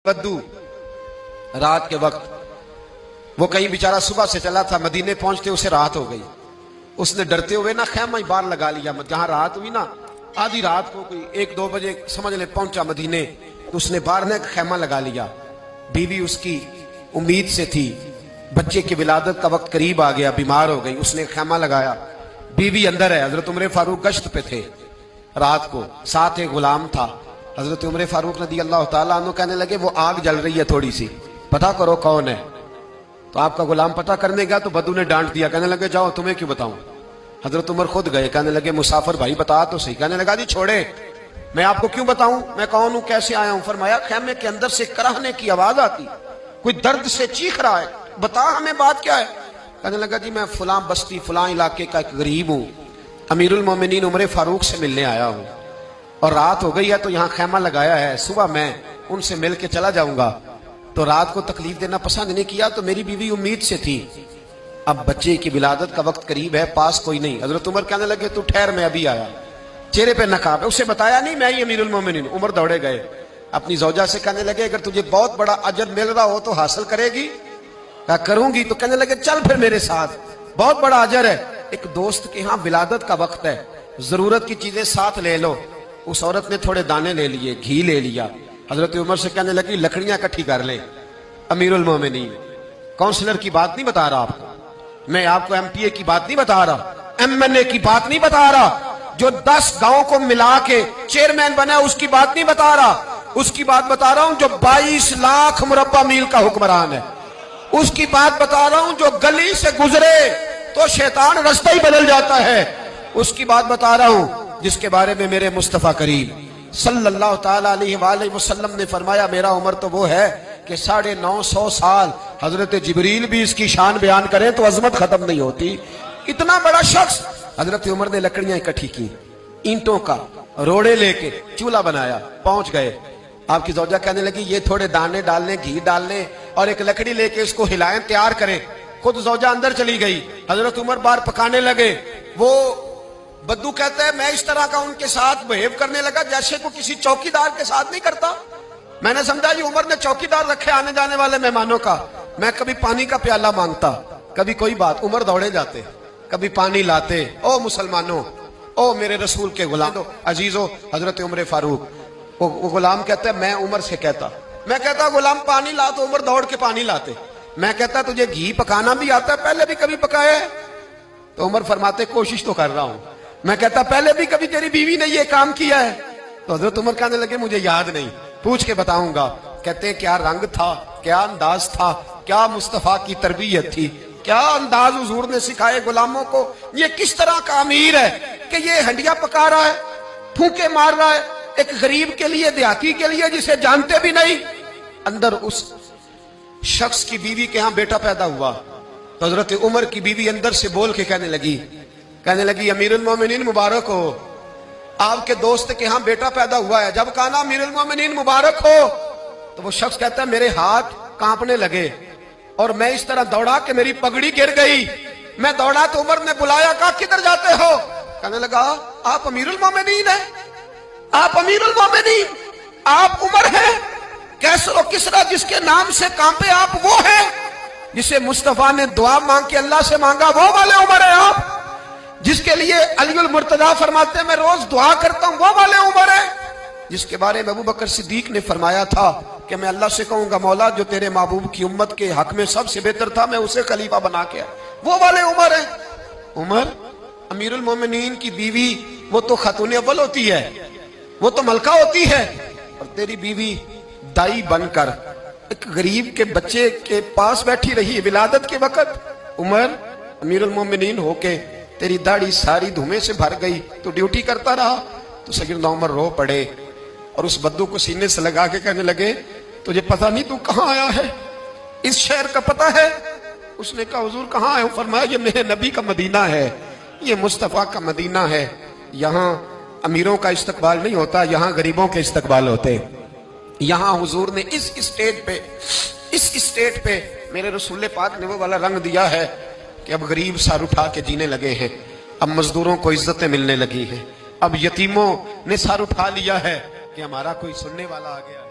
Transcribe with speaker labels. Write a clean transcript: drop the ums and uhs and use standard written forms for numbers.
Speaker 1: بدو رات کے وقت وہ کہیں بیچارہ صبح سے چلا تھا، مدینے پہنچتے اسے رات ہو گئی. اس نے ڈرتے ہوئے نا خیمہ ہی باہر لگا لیا. جہاں رات ہوئی نا آدھی رات کو کوئی 1-2 بجے سمجھ لے پہنچا مدینے، تو اس نے باہر نے ایک خیمہ لگا لیا. بیوی اس کی امید سے تھی، بچے کی ولادت کا وقت قریب آ گیا، بیمار ہو گئی. اس نے خیمہ لگایا، بیوی اندر ہے. حضرت عمر فاروق گشت پہ تھے رات کو، ساتھ ایک غلام تھا. حضرت عمر فاروق رضی اللہ تعالیٰ عنہ کہنے لگے وہ آگ جل رہی ہے تھوڑی سی، پتہ کرو کون ہے. تو آپ کا غلام پتہ کرنے گیا تو بدو نے ڈانٹ دیا، کہنے لگے جاؤ تمہیں کیوں بتاؤں. حضرت عمر خود گئے، کہنے لگے مسافر بھائی بتا تو صحیح. کہنے لگا جی چھوڑے، میں آپ کو کیوں بتاؤں، میں کون ہوں، کیسے آیا ہوں. فرمایا خیمے کے اندر سے کراہنے کی آواز آتی، کوئی درد سے چیخ رہا ہے، بتا ہمیں بات کیا ہے. کہنے لگا جی میں فلاں بستی فلاں علاقے کا ایک غریب ہوں، امیر المومنین عمر فاروق سے ملنے آیا ہوں، اور رات ہو گئی ہے تو یہاں خیمہ لگایا ہے، صبح میں ان سے مل کے چلا جاؤں گا. تو رات کو تکلیف دینا پسند نہیں کیا، تو میری بیوی امید سے تھی، اب بچے کی ولادت کا وقت قریب ہے، پاس کوئی نہیں. حضرت عمر کہنے لگے تو ٹھہر میں ابھی آیا. چہرے پہ نقاب ہے، اسے بتایا نہیں میں ہی امیر المومنین. عمر دوڑے گئے، اپنی زوجہ سے کہنے لگے اگر تجھے بہت بڑا اجر مل رہا ہو تو حاصل کرے گی. کہا کروں گی. تو کہنے لگے چل پھر میرے ساتھ، بہت بڑا اجر ہے. ایک دوست کے ہاں ولادت کا وقت ہے، ضرورت کی چیزیں ساتھ لے لو. اس عورت نے تھوڑے دانے لے لیے، گھی لے لیا. حضرت عمر سے کہنے لگی لکڑیاں اکٹھی کر لیں. امیر المومنین، کونسلر کی بات نہیں بتا رہا آپ کو، میں آپ کو ایم پی اے کی بات نہیں بتا رہا، ایم این اے کی بات نہیں بتا رہا، جو 10 گاؤں کو ملا کے چیئرمین بنا ہے اس کی بات نہیں بتا رہا. اس کی بات بتا رہا ہوں جو 22 لاکھ مربع میل کا حکمران ہے. اس کی بات بتا رہا ہوں جو گلی سے گزرے تو شیطان رستہ ہی بدل جاتا ہے. اس کی بات بتا رہا ہوں جس کے بارے میں میرے مصطفیٰ کریم صلی اللہ تعالیٰ علیہ وآلہ وسلم نے فرمایا میرا عمر تو وہ ہے کہ 950 سال حضرت جبریل بھی اس کی شان بیان کریں تو عظمت ختم نہیں ہوتی. اتنا بڑا شخص. حضرت عمر نے لکڑیاں اکٹھی کی، اینٹوں کا روڑے لے کے چولہا بنایا، پہنچ گئے. آپ کی زوجہ کہنے لگی یہ تھوڑے دانے ڈالنے، گھی ڈالنے اور ایک لکڑی لے کے اس کو ہلائیں، تیار کریں. خود زوجہ اندر چلی گئی. حضرت عمر باہر پکانے لگے. وہ بدو کہتا ہے میں اس طرح کا ان کے ساتھ بہیو کرنے لگا جیسے کو کسی چوکیدار کے ساتھ نہیں کرتا. میں نے سمجھا یہ عمر نے چوکیدار رکھے آنے جانے والے مہمانوں کا. میں کبھی پانی کا پیالہ مانگتا، کبھی کوئی بات، عمر دوڑے جاتے، کبھی پانی لاتے. او مسلمانوں، او میرے رسول کے غلام عزیزو، حضرت عمر فاروق. وہ غلام کہتا ہے میں عمر سے کہتا، میں کہتا غلام پانی لا تو عمر دوڑ کے پانی لاتے. میں کہتا تجھے گھی پکانا بھی آتا ہے، پہلے بھی کبھی پکایا ہے؟ تو عمر فرماتے کوشش تو کر رہا ہوں. میں کہتا پہلے بھی کبھی تیری بیوی نے یہ کام کیا ہے؟ تو حضرت عمر کہنے لگے مجھے یاد نہیں، پوچھ کے بتاؤں گا. کہتے ہیں کیا رنگ تھا، کیا انداز تھا، کیا مصطفیٰ کی تربیت تھی، کیا انداز حضور نے سکھائے غلاموں کو. یہ کس طرح کا امیر ہے کہ یہ ہنڈیاں پکا رہا ہے، پھونکے مار رہا ہے ایک غریب کے لیے، دیہاتی کے لیے جسے جانتے بھی نہیں. اندر اس شخص کی بیوی کے ہاں بیٹا پیدا ہوا تو حضرت عمر کی بیوی اندر سے بول کے کہنے لگی امیر المومنین مبارک ہو، آپ کے دوست کے ہاں بیٹا پیدا ہوا ہے. جب کہا نا امیر المومنین مبارک ہو تو وہ شخص کہتا ہے میرے ہاتھ کانپنے لگے اور میں اس طرح دوڑا کہ میری پگڑی گر گئی. میں دوڑا تو عمر نے بلایا، کہا کدھر جاتے ہو؟ کہنے لگا آپ امیر المومنین ہیں، آپ امیر المومنین، آپ عمر ہیں. کیسر و کسرا جس کے نام سے کانپے آپ وہ ہیں جسے مصطفیٰ نے دعا مانگ کے اللہ سے مانگا، وہ والے عمر ہیں آپ. جس کے لیے علی المرتضیٰ فرماتے ہیں میں روز دعا کرتا ہوں، وہ والے عمر ہیں. جس کے بارے میں ابو بکر صدیق نے فرمایا تھا کہ میں اللہ سے کہوں گا مولا جو تیرے محبوب کی امت کے حق میں سب سے بہتر تھا میں اسے خلیفہ بنا کے، وہ والے عمر ہیں. عمر امیر المومنین کی بیوی وہ تو خاتون اول ہوتی ہے، وہ تو ملکہ ہوتی ہے، اور تیری بیوی دائی بن کر ایک غریب کے بچے کے پاس بیٹھی رہی ولادت کے وقت. عمر امیر المومنین ہو کے تیری داڑھی ساری دھومے سے بھر گئی تو ڈیوٹی کرتا رہا. تو سیدنا عمر رو پڑے اور اس بدو کو سینے سے لگا کے کہنے لگے تجھے پتہ نہیں تو کہاں آیا ہے، اس شہر کا پتہ ہے؟ اس نے کہا حضور کہاں ہے؟ فرمایا یہ میرے نبی کا مدینہ ہے، یہ مصطفیٰ کا مدینہ ہے. یہاں امیروں کا استقبال نہیں ہوتا، یہاں غریبوں کے استقبال ہوتے. یہاں حضور نے اس اسٹیٹ پہ میرے رسول پاک نے وہ والا رنگ دیا ہے کہ اب غریب سر اٹھا کے جینے لگے ہیں، اب مزدوروں کو عزتیں ملنے لگی ہیں، اب یتیموں نے سر اٹھا لیا ہے کہ ہمارا کوئی سننے والا آ گیا ہے.